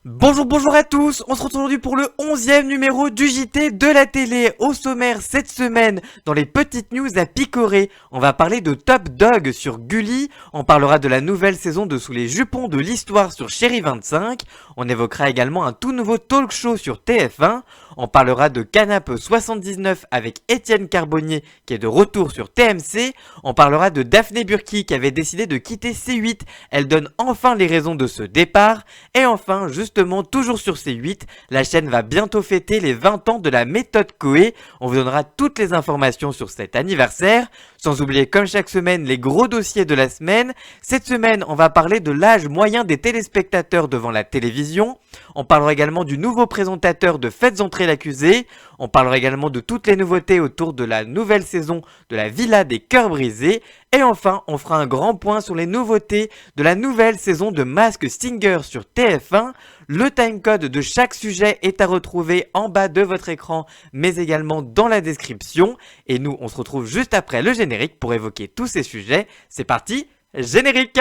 Bonjour à tous, on se retrouve aujourd'hui pour le 11e numéro du JT de la télé. Au sommaire cette semaine, dans les petites news à picorer, on va parler de Top Dog sur Gulli, on parlera de la nouvelle saison de Sous les jupons de l'histoire sur Chérie 25, on évoquera également un tout nouveau talk show sur TF1, on parlera de Canap 79 avec Étienne Carbonnier qui est de retour sur TMC, on parlera de Daphné Burki qui avait décidé de quitter C8, elle donne enfin les raisons de ce départ, et enfin justement toujours sur C8, la chaîne va bientôt fêter les 20 ans de la méthode Coué, on vous donnera toutes les informations sur cet anniversaire, sans oublier comme chaque semaine les gros dossiers de la semaine. Cette semaine on va parler de l'âge moyen des téléspectateurs devant la télévision, on parlera également du nouveau présentateur de Faites entrer l'accusé, on parlera également de toutes les nouveautés autour de la nouvelle saison de la Villa des Cœurs Brisés, et enfin on fera un grand point sur les nouveautés de la nouvelle saison de Masked Singer sur TF1. Le timecode de chaque sujet est à retrouver en bas de votre écran, mais également dans la description. Et nous, on se retrouve juste après le générique pour évoquer tous ces sujets. C'est parti, générique!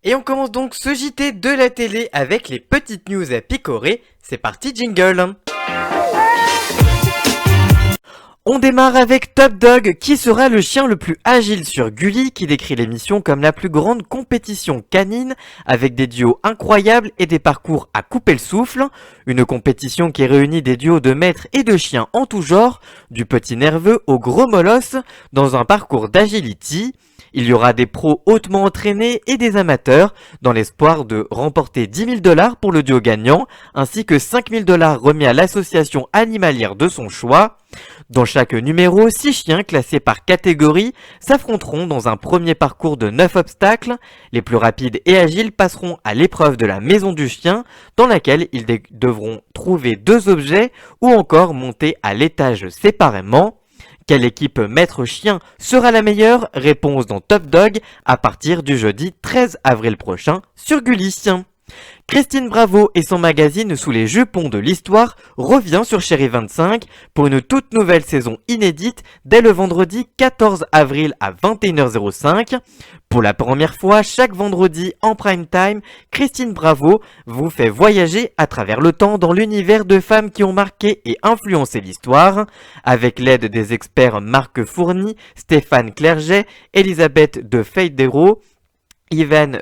Et on commence donc ce JT de la télé avec les petites news à picorer. C'est parti, jingle! On démarre avec Top Dog, qui sera le chien le plus agile sur Gulli, qui décrit l'émission comme la plus grande compétition canine, avec des duos incroyables et des parcours à couper le souffle. Une compétition qui réunit des duos de maîtres et de chiens en tout genre, du petit nerveux au gros molosse, dans un parcours d'agility. Il y aura des pros hautement entraînés et des amateurs, dans l'espoir de remporter 10 000 $ pour le duo gagnant, ainsi que 5 000 $ remis à l'association animalière de son choix. Dans chaque numéro, 6 chiens classés par catégorie s'affronteront dans un premier parcours de 9 obstacles. Les plus rapides et agiles passeront à l'épreuve de la maison du chien, dans laquelle ils devront trouver 2 objets ou encore monter à l'étage séparément. Quelle équipe maître chien sera la meilleure? Réponse dans Top Dog à partir du jeudi 13 avril prochain sur Gulli. Christine Bravo et son magazine Sous les jupons de l'histoire revient sur Chérie 25 pour une toute nouvelle saison inédite dès le vendredi 14 avril à 21h05. Pour la première fois, chaque vendredi en prime time, Christine Bravo vous fait voyager à travers le temps dans l'univers de femmes qui ont marqué et influencé l'histoire. Avec l'aide des experts Marc Fourny, Stéphane Clerget, Elisabeth de Feydero, Ivan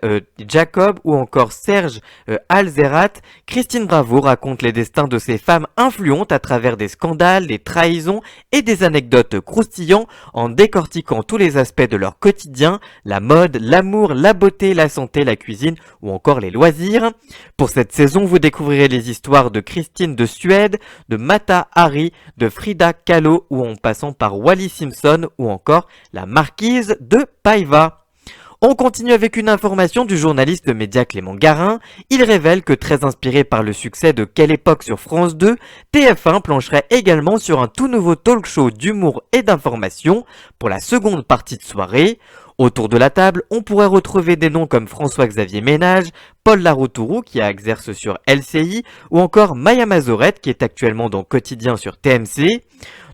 Jacob ou encore Serge Alzerat, Christine Bravo raconte les destins de ces femmes influentes à travers des scandales, des trahisons et des anecdotes croustillantes en décortiquant tous les aspects de leur quotidien, la mode, l'amour, la beauté, la santé, la cuisine ou encore les loisirs. Pour cette saison, vous découvrirez les histoires de Christine de Suède, de Mata Hari, de Frida Kahlo ou en passant par Wally Simpson ou encore la marquise de Paiva. On continue avec une information du journaliste média Clément Garin. Il révèle que très inspiré par le succès de Quelle époque sur France 2, TF1 plancherait également sur un tout nouveau talk show d'humour et d'information pour la seconde partie de soirée. Autour de la table, on pourrait retrouver des noms comme François-Xavier Ménage, Paul Laroutourou qui exerce sur LCI ou encore Maya Mazorette qui est actuellement dans Quotidien sur TMC.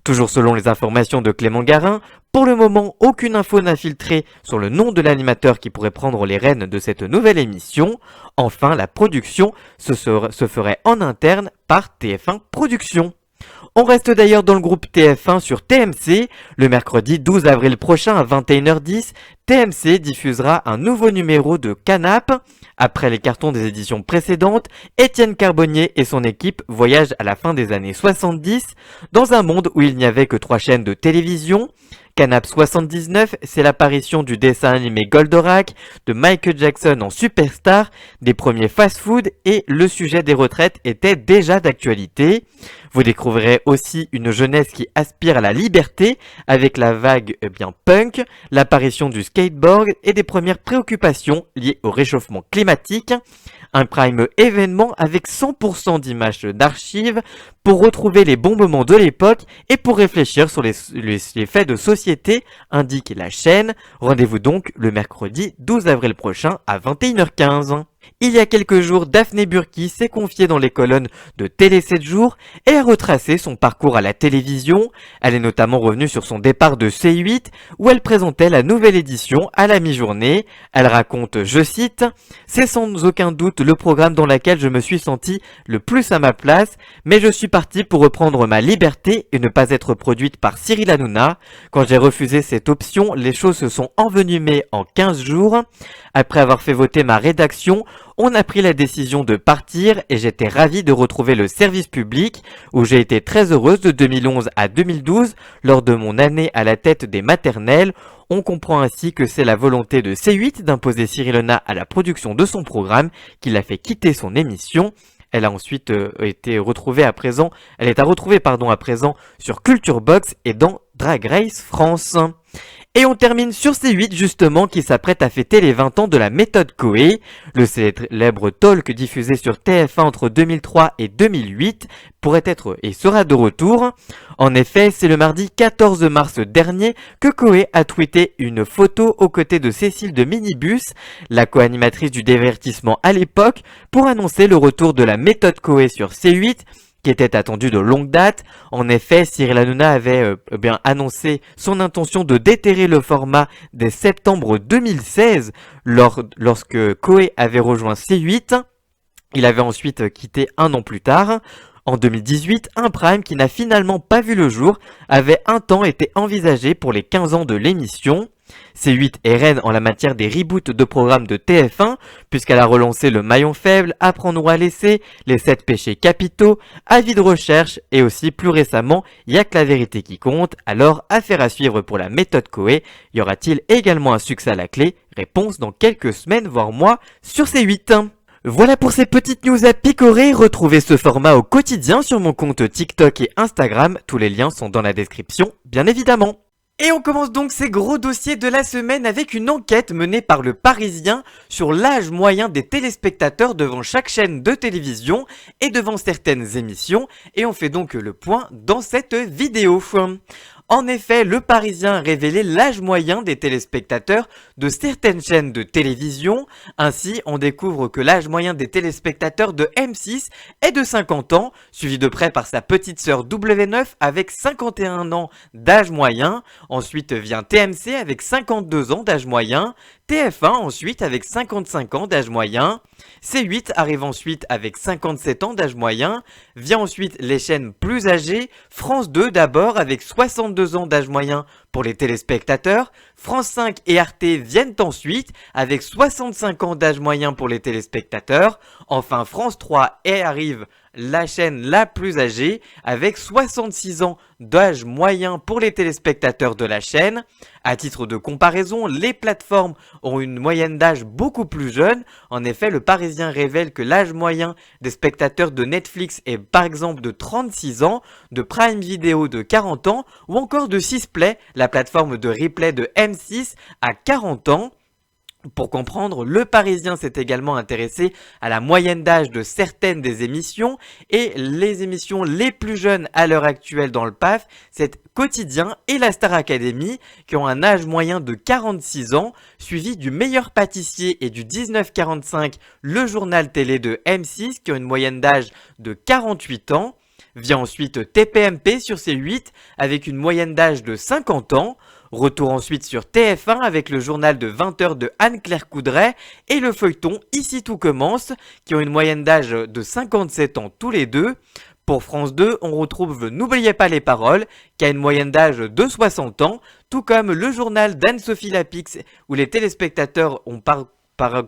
Toujours selon les informations de Clément Garin, pour le moment, aucune info n'a filtré sur le nom de l'animateur qui pourrait prendre les rênes de cette nouvelle émission. Enfin, la production se ferait en interne par TF1 Productions. On reste d'ailleurs dans le groupe TF1 sur TMC. Le mercredi 12 avril prochain à 21h10, TMC diffusera un nouveau numéro de Canap. Après les cartons des éditions précédentes, Étienne Carbonnier et son équipe voyagent à la fin des années 70 dans un monde où il n'y avait que 3 chaînes de télévision. Canap 79, c'est l'apparition du dessin animé Goldorak, de Michael Jackson en superstar, des premiers fast-food et le sujet des retraites était déjà d'actualité. Vous découvrirez aussi une jeunesse qui aspire à la liberté avec la vague punk, l'apparition du skateboard et des premières préoccupations liées au réchauffement climatique. un prime événement avec 100% d'images d'archives pour retrouver les bons moments de l'époque et pour réfléchir sur les faits de société, indique la chaîne. Rendez-vous donc le mercredi 12 avril prochain à 21h15. Il y a quelques jours, Daphné Burki s'est confiée dans les colonnes de Télé 7 jours et a retracé son parcours à la télévision. Elle est notamment revenue sur son départ de C8 où elle présentait la nouvelle édition à la mi-journée. Elle raconte, je cite, « C'est sans aucun doute le programme dans lequel je me suis sentie le plus à ma place, mais je suis partie pour reprendre ma liberté et ne pas être produite par Cyril Hanouna. Quand j'ai refusé cette option, les choses se sont envenimées en 15 jours. Après avoir fait voter ma rédaction, on a pris la décision de partir et j'étais ravie de retrouver le service public où j'ai été très heureuse de 2011 à 2012 lors de mon année à la tête des maternelles. On comprend ainsi que c'est la volonté de C8 d'imposer Cyril Hanouna à la production de son programme qui l'a fait quitter son émission. Elle a ensuite été retrouvée à présent, elle est à retrouver à présent sur Culture Box et dans Drag Race France. Et on termine sur C8 justement qui s'apprête à fêter les 20 ans de la méthode Coué, le célèbre talk diffusé sur TF1 entre 2003 et 2008 pourrait être et sera de retour. En effet, c'est le mardi 14 mars dernier que Coué a tweeté une photo aux côtés de Cécile de Minibus, la co-animatrice du divertissement à l'époque, pour annoncer le retour de la méthode Coué sur C8, qui était attendu de longue date. En effet, Cyril Hanouna avait annoncé son intention de déterrer le format dès septembre 2016 lorsque Coué avait rejoint C8. Il avait ensuite quitté un an plus tard. En 2018, un prime qui n'a finalement pas vu le jour avait un temps été envisagé pour les 15 ans de l'émission. C8 est reine en la matière des reboots de programmes de TF1, puisqu'elle a relancé le maillon faible, Apprendre à laisser, les 7 péchés capitaux, Avis de recherche, et aussi plus récemment, Y'a que la vérité qui compte. Alors, affaire à suivre pour la méthode Coué. Y aura-t-il également un succès à la clé? Réponse dans quelques semaines, voire mois, sur C8. Voilà pour ces petites news à picorer. Retrouvez ce format au quotidien sur mon compte TikTok et Instagram. Tous les liens sont dans la description, bien évidemment. Et on commence donc ces gros dossiers de la semaine avec une enquête menée par le Parisien sur l'âge moyen des téléspectateurs devant chaque chaîne de télévision et devant certaines émissions. Et on fait donc le point dans cette vidéo. En effet, le Parisien a révélé l'âge moyen des téléspectateurs de certaines chaînes de télévision. Ainsi, on découvre que l'âge moyen des téléspectateurs de M6 est de 50 ans, suivi de près par sa petite sœur W9 avec 51 ans d'âge moyen. Ensuite vient TMC avec 52 ans d'âge moyen. TF1 ensuite avec 55 ans d'âge moyen. C8 arrive ensuite avec 57 ans d'âge moyen. Vient ensuite les chaînes plus âgées. France 2 d'abord avec 62 ans d'âge moyen pour les téléspectateurs. France 5 et Arte viennent ensuite avec 65 ans d'âge moyen pour les téléspectateurs. Enfin France 3 arrive la chaîne la plus âgée avec 66 ans d'âge moyen pour les téléspectateurs de la chaîne. À titre de comparaison, les plateformes ont une moyenne d'âge beaucoup plus jeune. En effet, le Parisien révèle que l'âge moyen des spectateurs de Netflix est par exemple de 36 ans, de Prime Video de 40 ans ou encore de Sisplay, la plateforme de replay de M6 à 40 ans. Pour comprendre, le Parisien s'est également intéressé à la moyenne d'âge de certaines des émissions et les émissions les plus jeunes à l'heure actuelle dans le PAF, c'est Quotidien et la Star Academy qui ont un âge moyen de 46 ans, suivi du Meilleur Pâtissier et du 1945, le journal télé de M6 qui ont une moyenne d'âge de 48 ans. Vient ensuite TPMP sur C8 avec une moyenne d'âge de 50 ans. Retour ensuite sur TF1 avec le journal de 20h de Anne-Claire Coudray et le feuilleton Ici tout commence qui ont une moyenne d'âge de 57 ans tous les deux. Pour France 2, on retrouve N'oubliez pas les paroles qui a une moyenne d'âge de 60 ans, tout comme le journal d'Anne-Sophie Lapix où les téléspectateurs ont par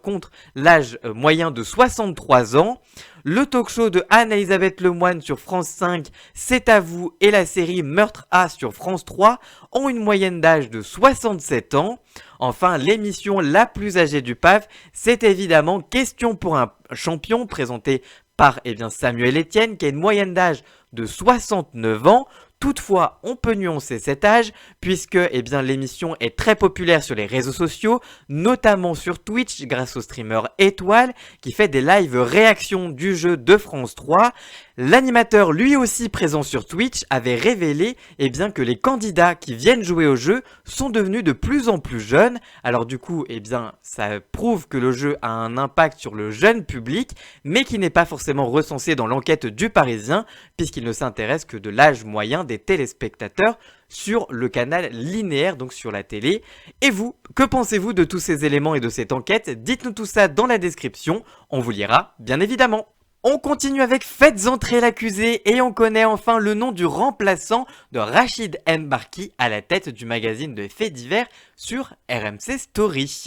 contre l'âge moyen de 63 ans. Le talk show de Anne-Elisabeth Lemoine sur France 5, C'est à vous et la série Meurtre A sur France 3 ont une moyenne d'âge de 67 ans. Enfin, l'émission la plus âgée du PAF, c'est évidemment Question pour un champion présentée par Samuel Etienne qui a une moyenne d'âge de 69 ans, Toutefois, on peut nuancer cet âge puisque l'émission est très populaire sur les réseaux sociaux, notamment sur Twitch grâce au streamer Étoile qui fait des live réactions du jeu de France 3. L'animateur lui aussi présent sur Twitch avait révélé que les candidats qui viennent jouer au jeu sont devenus de plus en plus jeunes. Alors du coup, ça prouve que le jeu a un impact sur le jeune public, mais qui n'est pas forcément recensé dans l'enquête du Parisien, puisqu'il ne s'intéresse que de l'âge moyen des téléspectateurs sur le canal linéaire, donc sur la télé. Et vous, que pensez-vous de tous ces éléments et de cette enquête? Dites-nous tout ça dans la description, on vous lira bien évidemment. On continue avec Faites entrer l'accusé et on connaît enfin le nom du remplaçant de Rachid Mbarki à la tête du magazine de faits divers sur RMC Story.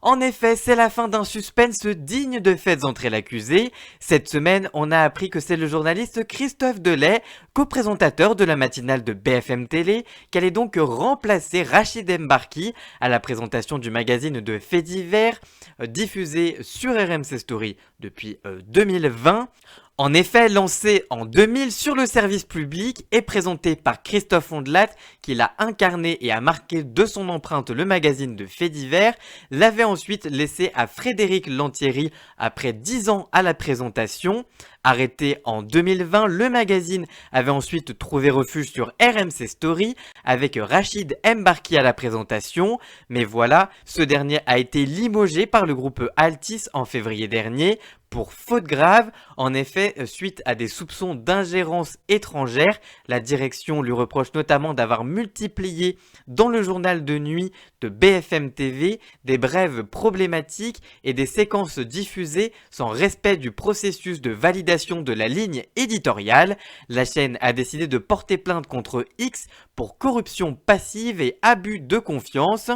En effet, c'est la fin d'un suspense digne de Faites entrer l'accusé. Cette semaine, on a appris que c'est le journaliste Christophe Delay, co-présentateur de la matinale de BFM Télé, qui allait donc remplacer Rachid Mbarki à la présentation du magazine de faits divers diffusé sur RMC Story depuis 2020. En effet, lancé en 2000 sur le service public et présenté par Christophe Ondelat, qui l'a incarné et a marqué de son empreinte le magazine de faits divers, l'avait ensuite laissé à Frédéric Lantieri après 10 ans à la présentation. Arrêté en 2020, le magazine avait ensuite trouvé refuge sur RMC Story avec Rachid Mbarki à la présentation, mais voilà, ce dernier a été limogé par le groupe Altis en février dernier pour faute grave. En effet, suite à des soupçons d'ingérence étrangère, la direction lui reproche notamment d'avoir multiplié dans le journal de nuit de BFM TV des brèves problématiques et des séquences diffusées sans respect du processus de validation de la ligne éditoriale. La chaîne a décidé de porter plainte contre X pour corruption passive et abus de confiance.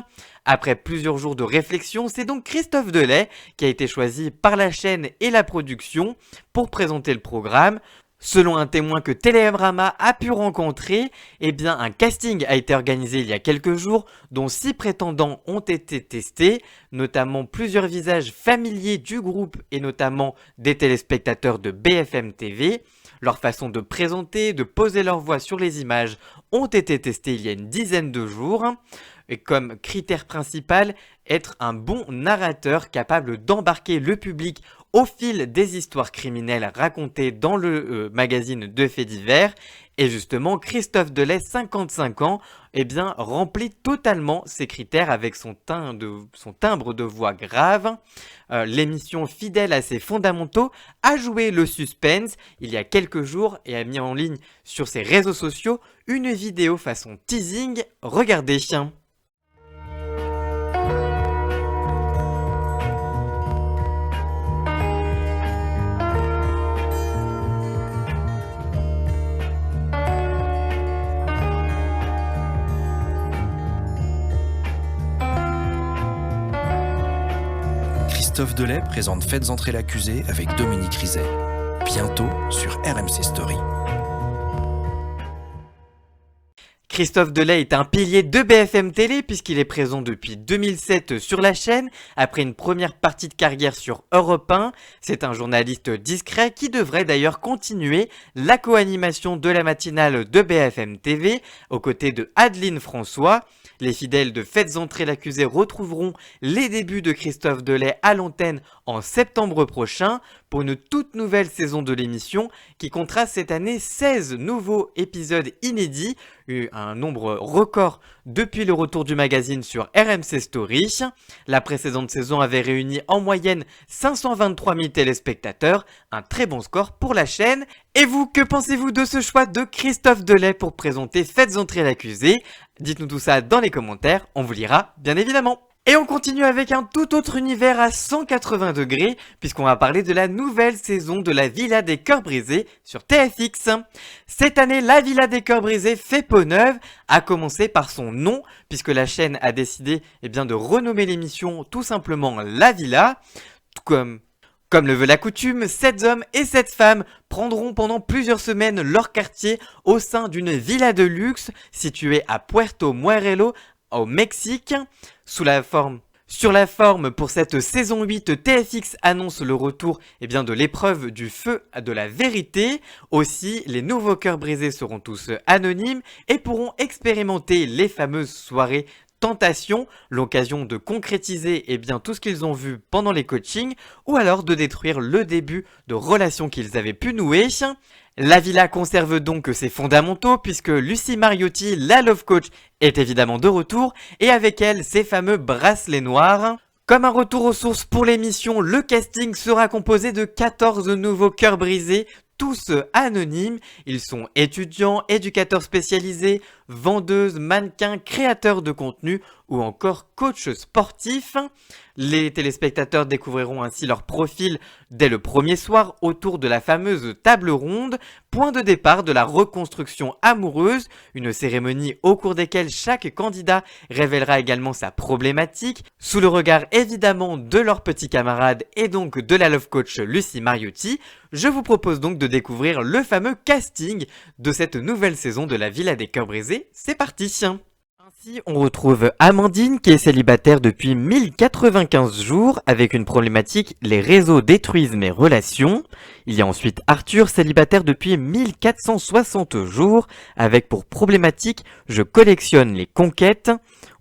Après plusieurs jours de réflexion, c'est donc Christophe Delay qui a été choisi par la chaîne et la production pour présenter le programme. Selon un témoin que Télérama a pu rencontrer, un casting a été organisé il y a quelques jours, dont 6 prétendants ont été testés, notamment plusieurs visages familiers du groupe et notamment des téléspectateurs de BFM TV. Leur façon de présenter, de poser leur voix sur les images ont été testés il y a une dizaine de jours. Et comme critère principal, être un bon narrateur capable d'embarquer le public au fil des histoires criminelles racontées dans le magazine de faits divers. Et justement, Christophe Delay, 55 ans, remplit totalement ces critères avec son timbre de voix grave. L'émission, fidèle à ses fondamentaux, a joué le suspense il y a quelques jours et a mis en ligne sur ses réseaux sociaux une vidéo façon teasing. Regardez. Christophe Delay présente Faites entrer l'accusé avec Dominique Rizet. Bientôt sur RMC Story. Christophe Delay est un pilier de BFM Télé puisqu'il est présent depuis 2007 sur la chaîne, après une première partie de carrière sur Europe 1. C'est un journaliste discret qui devrait d'ailleurs continuer la co-animation de la matinale de BFM TV aux côtés de Adeline François. Les fidèles de Faites entrer l'accusé retrouveront les débuts de Christophe Delay à l'antenne en septembre prochain pour une toute nouvelle saison de l'émission qui comptera cette année 16 nouveaux épisodes inédits, un nombre record depuis le retour du magazine sur RMC Story. La précédente saison avait réuni en moyenne 523 000 téléspectateurs, un très bon score pour la chaîne. Et vous, que pensez-vous de ce choix de Christophe Delay pour présenter Faites entrer l'accusé? Dites-nous tout ça dans les commentaires, on vous lira bien évidemment. Et on continue avec un tout autre univers à 180 degrés, puisqu'on va parler de la nouvelle saison de la Villa des Cœurs Brisés sur TFX. Cette année, la Villa des Cœurs Brisés fait peau neuve, à commencer par son nom, puisque la chaîne a décidé de renommer l'émission tout simplement La Villa. Comme le veut la coutume, 7 hommes et 7 femmes prendront pendant plusieurs semaines leur quartier au sein d'une villa de luxe située à Puerto Muerrelo, au Mexique, sous la forme Sur la forme, pour cette saison 8, TFX annonce le retour de l'épreuve du feu de la vérité. Aussi, les nouveaux cœurs brisés seront tous anonymes et pourront expérimenter les fameuses soirées tentation, l'occasion de concrétiser tout ce qu'ils ont vu pendant les coachings ou alors de détruire le début de relations qu'ils avaient pu nouer. La villa conserve donc ses fondamentaux puisque Lucie Mariotti, la love coach, est évidemment de retour et avec elle ses fameux bracelets noirs. Comme un retour aux sources pour l'émission, le casting sera composé de 14 nouveaux cœurs brisés, tous anonymes. Ils sont étudiants, éducateurs spécialisés, vendeuses, mannequins, créateurs de contenu ou encore coachs sportifs. Les téléspectateurs découvriront ainsi leur profil dès le premier soir autour de la fameuse table ronde, point de départ de la reconstruction amoureuse, une cérémonie au cours desquelles chaque candidat révélera également sa problématique, sous le regard évidemment de leurs petits camarades et donc de la love coach Lucie Mariotti. Je vous propose donc de découvrir le fameux casting de cette nouvelle saison de la Villa des Cœurs Brisés. C'est parti! Ainsi, on retrouve Amandine qui est célibataire depuis 1095 jours avec une problématique: les réseaux détruisent mes relations. Il y a ensuite Arthur, célibataire depuis 1460 jours avec pour problématique: je collectionne les conquêtes.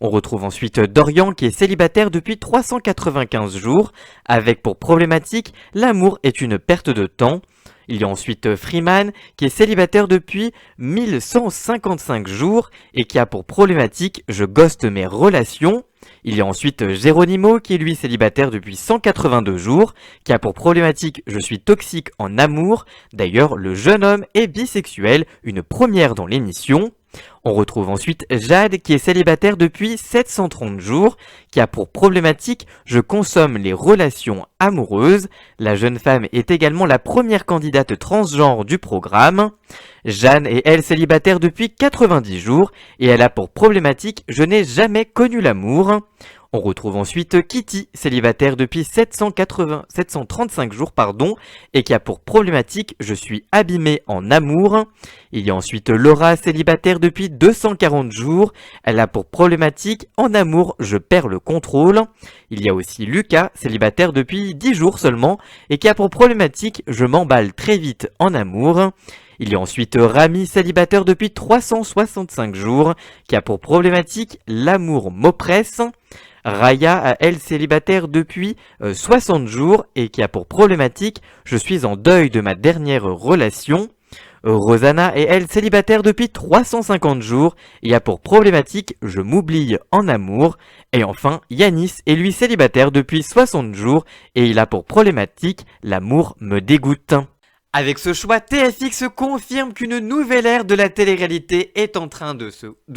On retrouve ensuite Dorian qui est célibataire depuis 395 jours avec pour problématique: l'amour est une perte de temps. Il y a ensuite Freeman qui est célibataire depuis 1155 jours et qui a pour problématique: je ghoste mes relations. Il y a ensuite Geronimo qui est lui célibataire depuis 182 jours, qui a pour problématique: je suis toxique en amour. D'ailleurs, le jeune homme est bisexuel, une première dans l'émission. On retrouve ensuite Jade qui est célibataire depuis 730 jours, qui a pour problématique: je consomme les relations amoureuses. La jeune femme est également la première candidate transgenre du programme. Jeanne est elle célibataire depuis 90 jours et elle a pour problématique: je n'ai jamais connu l'amour. On retrouve ensuite Kitty, célibataire depuis 735 jours et qui a pour problématique: je suis abîmée en amour. Il y a ensuite Laura, célibataire depuis 240 jours. Elle a pour problématique: en amour, je perds le contrôle. Il y a aussi Lucas, célibataire depuis 10 jours seulement et qui a pour problématique: je m'emballe très vite en amour. Il y a ensuite Rami, célibataire depuis 365 jours, qui a pour problématique: l'amour m'oppresse. Raya, elle, célibataire depuis 60 jours et qui a pour problématique: je suis en deuil de ma dernière relation. Rosanna est elle célibataire depuis 350 jours et a pour problématique: je m'oublie en amour. Et enfin, Yanis est lui célibataire depuis 60 jours et il a pour problématique: l'amour me dégoûte. Avec ce choix, TFX confirme qu'une nouvelle ère de la télé-réalité est en train de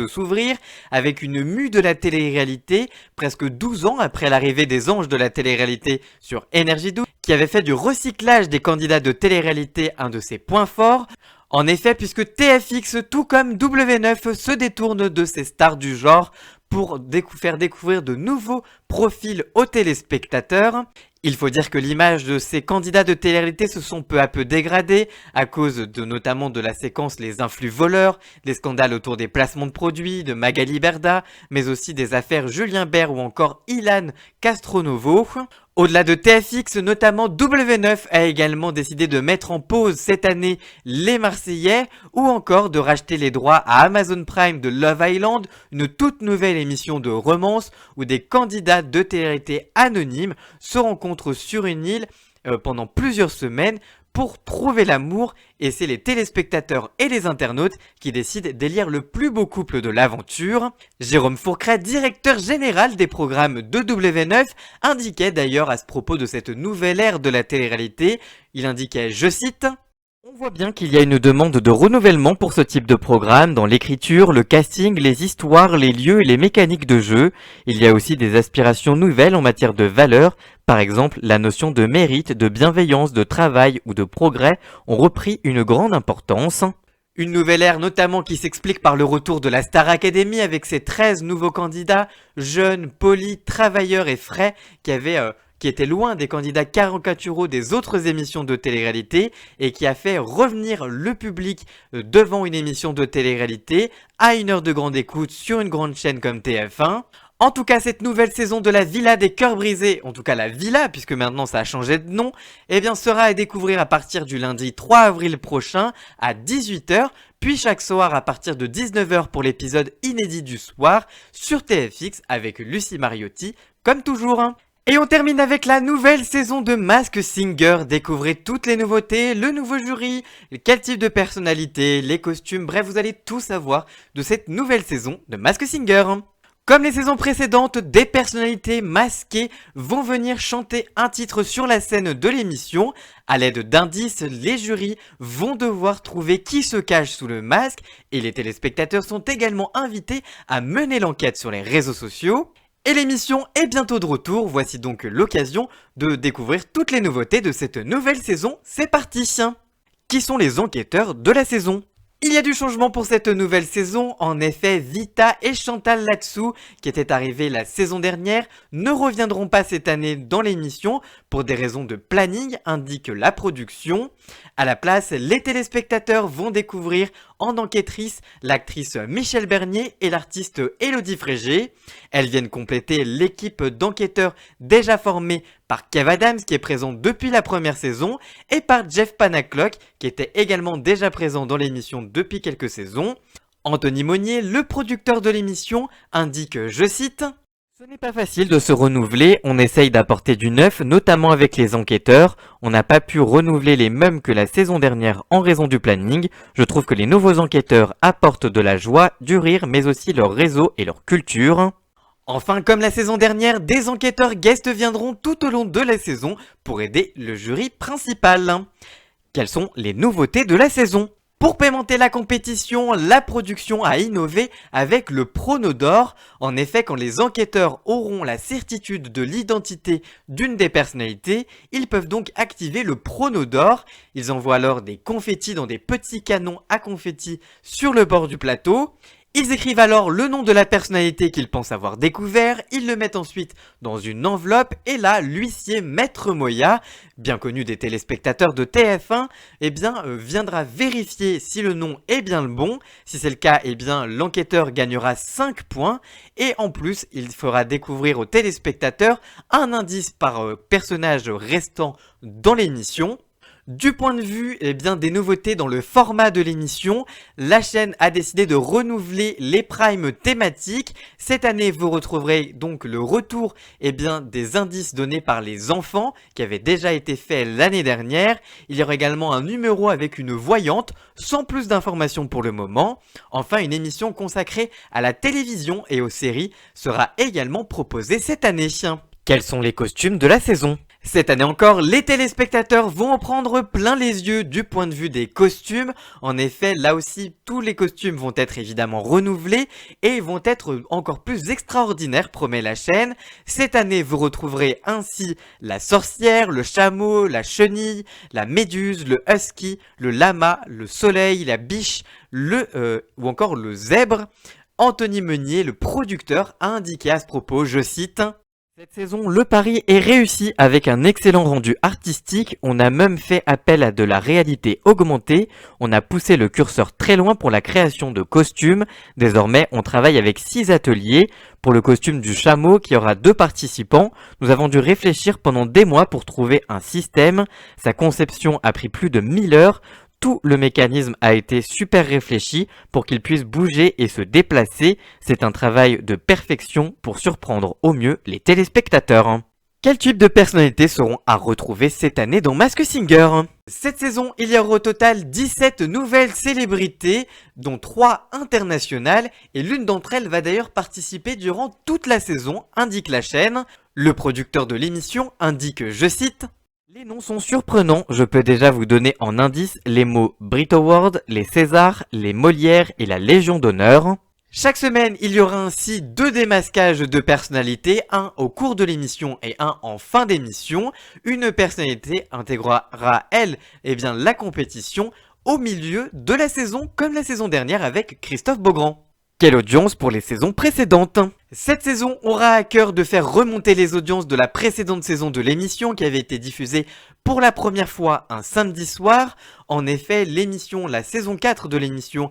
s'ouvrir, avec une mue de la télé-réalité, presque 12 ans après l'arrivée des anges de la télé-réalité sur Énergie 12, qui avait fait du recyclage des candidats de télé-réalité un de ses points forts. En effet, puisque TFX, tout comme W9, se détourne de ces stars du genre pour faire découvrir de nouveaux profils aux téléspectateurs. Il faut dire que l'image de ces candidats de télé-réalité se sont peu à peu dégradées à cause notamment de la séquence Les influx voleurs, des scandales autour des placements de produits, de Magali Berda, mais aussi des affaires Julien Bert ou encore Ilan Castronovo. Au-delà de TFX, notamment W9 a également décidé de mettre en pause cette année Les Marseillais ou encore de racheter les droits à Amazon Prime de Love Island, une toute nouvelle émission de romance où des candidats de télé-réalité anonymes se rencontrent sur une île pendant plusieurs semaines pour trouver l'amour, et c'est les téléspectateurs et les internautes qui décident d'élire le plus beau couple de l'aventure. Jérôme Fourcret, directeur général des programmes de W9, indiquait d'ailleurs à ce propos de cette nouvelle ère de la télé-réalité, il indiquait, je cite: on voit bien qu'il y a une demande de renouvellement pour ce type de programme dans l'écriture, le casting, les histoires, les lieux et les mécaniques de jeu. Il y a aussi des aspirations nouvelles en matière de valeurs. Par exemple, la notion de mérite, de bienveillance, de travail ou de progrès ont repris une grande importance. Une nouvelle ère notamment qui s'explique par le retour de la Star Academy avec ses 13 nouveaux candidats, jeunes, polis, travailleurs et frais, qui étaient loin des candidats caricaturaux des autres émissions de télé-réalité et qui a fait revenir le public devant une émission de télé-réalité à une heure de grande écoute sur une grande chaîne comme TF1. En tout cas, cette nouvelle saison de la Villa des Cœurs Brisés, en tout cas la Villa, puisque maintenant ça a changé de nom, eh bien sera à découvrir à partir du lundi 3 avril prochain à 18h, puis chaque soir à partir de 19h pour l'épisode inédit du soir sur TFX avec Lucie Mariotti, comme toujours. Et on termine avec la nouvelle saison de Masked Singer. Découvrez toutes les nouveautés, le nouveau jury, quel type de personnalité, les costumes, bref, vous allez tout savoir de cette nouvelle saison de Masked Singer. Comme les saisons précédentes, des personnalités masquées vont venir chanter un titre sur la scène de l'émission. À l'aide d'indices, les jurys vont devoir trouver qui se cache sous le masque et les téléspectateurs sont également invités à mener l'enquête sur les réseaux sociaux. Et l'émission est bientôt de retour, voici donc l'occasion de découvrir toutes les nouveautés de cette nouvelle saison. C'est parti! Qui sont les enquêteurs de la saison? Il y a du changement pour cette nouvelle saison, en effet Vita et Chantal Latsou, qui étaient arrivés la saison dernière, ne reviendront pas cette année dans l'émission pour des raisons de planning, indique la production. À la place, les téléspectateurs vont découvrir en enquêtrice l'actrice Michèle Bernier et l'artiste Élodie Frégé. Elles viennent compléter l'équipe d'enquêteurs déjà formée par Kev Adams qui est présent depuis la première saison et par Jeff Panaclock qui était également déjà présent dans l'émission depuis quelques saisons. Anthony Monnier, le producteur de l'émission, indique, je cite: « Ce n'est pas facile de se renouveler, on essaye d'apporter du neuf, notamment avec les enquêteurs. On n'a pas pu renouveler les mêmes que la saison dernière en raison du planning. Je trouve que les nouveaux enquêteurs apportent de la joie, du rire, mais aussi leur réseau et leur culture. » Enfin, comme la saison dernière, des enquêteurs guests viendront tout au long de la saison pour aider le jury principal. Quelles sont les nouveautés de la saison ? Pour pimenter la compétition, la production a innové avec le Prono d'or. En effet, quand les enquêteurs auront la certitude de l'identité d'une des personnalités, ils peuvent donc activer le Prono d'or. Ils envoient alors des confettis dans des petits canons à confettis sur le bord du plateau. Ils écrivent alors le nom de la personnalité qu'ils pensent avoir découvert, ils le mettent ensuite dans une enveloppe et là, l'huissier Maître Moya, bien connu des téléspectateurs de TF1, viendra vérifier si le nom est bien le bon. Si c'est le cas, l'enquêteur gagnera 5 points et en plus, il fera découvrir aux téléspectateurs un indice par personnage restant dans l'émission. Du point de vue des nouveautés dans le format de l'émission, la chaîne a décidé de renouveler les primes thématiques. Cette année, vous retrouverez donc le retour des indices donnés par les enfants qui avaient déjà été faits l'année dernière. Il y aura également un numéro avec une voyante, sans plus d'informations pour le moment. Enfin, une émission consacrée à la télévision et aux séries sera également proposée cette année. Quels sont les costumes de la saison ? Cette année encore, les téléspectateurs vont en prendre plein les yeux du point de vue des costumes. En effet, là aussi, tous les costumes vont être évidemment renouvelés et vont être encore plus extraordinaires, promet la chaîne. Cette année, vous retrouverez ainsi la sorcière, le chameau, la chenille, la méduse, le husky, le lama, le soleil, la biche, ou encore le zèbre. Anthony Meunier, le producteur, a indiqué à ce propos, je cite: « Cette saison, le pari est réussi avec un excellent rendu artistique, on a même fait appel à de la réalité augmentée, on a poussé le curseur très loin pour la création de costumes, désormais on travaille avec 6 ateliers, pour le costume du chameau qui aura 2 participants, nous avons dû réfléchir pendant des mois pour trouver un système, sa conception a pris plus de 1000 heures, tout le mécanisme a été super réfléchi pour qu'il puisse bouger et se déplacer. C'est un travail de perfection pour surprendre au mieux les téléspectateurs. » Quel type de personnalités seront à retrouver cette année dans Masked Singer ? Cette saison, il y aura au total 17 nouvelles célébrités, dont 3 internationales, et l'une d'entre elles va d'ailleurs participer durant toute la saison, indique la chaîne. Le producteur de l'émission indique, je cite: « Les noms sont surprenants, je peux déjà vous donner en indice les mots Brit Award, les Césars, les Molières et la Légion d'honneur. » Chaque semaine, il y aura ainsi 2 démasquages de personnalités, un au cours de l'émission et un en fin d'émission. Une personnalité intégrera, elle, la compétition au milieu de la saison, comme la saison dernière avec Christophe Beaugrand. Quelle audience pour les saisons précédentes ? Cette saison aura à cœur de faire remonter les audiences de la précédente saison de l'émission qui avait été diffusée pour la première fois un samedi soir. En effet, la saison 4 de l'émission,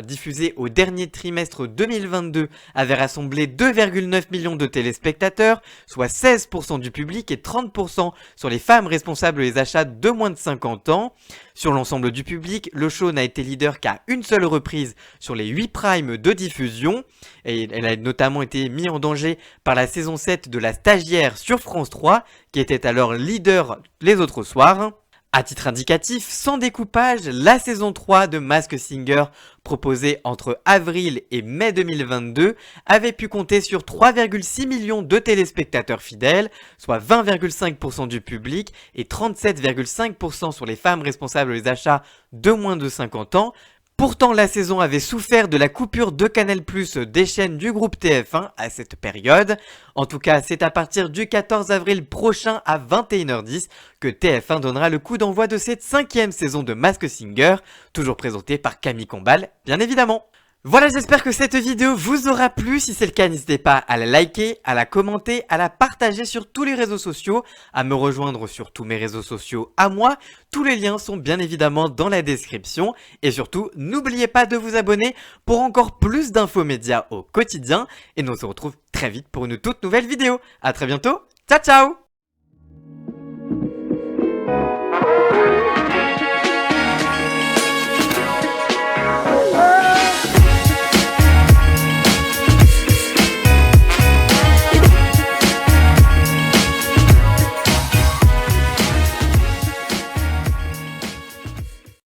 diffusée au dernier trimestre 2022, avait rassemblé 2,9 millions de téléspectateurs, soit 16% du public et 30% sur les femmes responsables des achats de moins de 50 ans. Sur l'ensemble du public, le show n'a été leader qu'à une seule reprise sur les 8 primes de diffusion, et elle a notamment été mise en danger par la saison 7 de La Stagiaire sur France 3, qui était alors leader les autres soirs. À titre indicatif, sans découpage, la saison 3 de Masked Singer, proposée entre avril et mai 2022, avait pu compter sur 3,6 millions de téléspectateurs fidèles, soit 20,5% du public et 37,5% sur les femmes responsables des achats de moins de 50 ans. Pourtant, la saison avait souffert de la coupure de Canal+ des chaînes du groupe TF1 à cette période. En tout cas, c'est à partir du 14 avril prochain à 21h10 que TF1 donnera le coup d'envoi de cette 5e saison de Masked Singer, toujours présentée par Camille Combal, bien évidemment. Voilà, j'espère que cette vidéo vous aura plu. Si c'est le cas, n'hésitez pas à la liker, à la commenter, à la partager sur tous les réseaux sociaux, à me rejoindre sur tous mes réseaux sociaux à moi. Tous les liens sont bien évidemment dans la description. Et surtout, n'oubliez pas de vous abonner pour encore plus d'infos médias au quotidien. Et nous on se retrouve très vite pour une toute nouvelle vidéo. À très bientôt. Ciao ciao!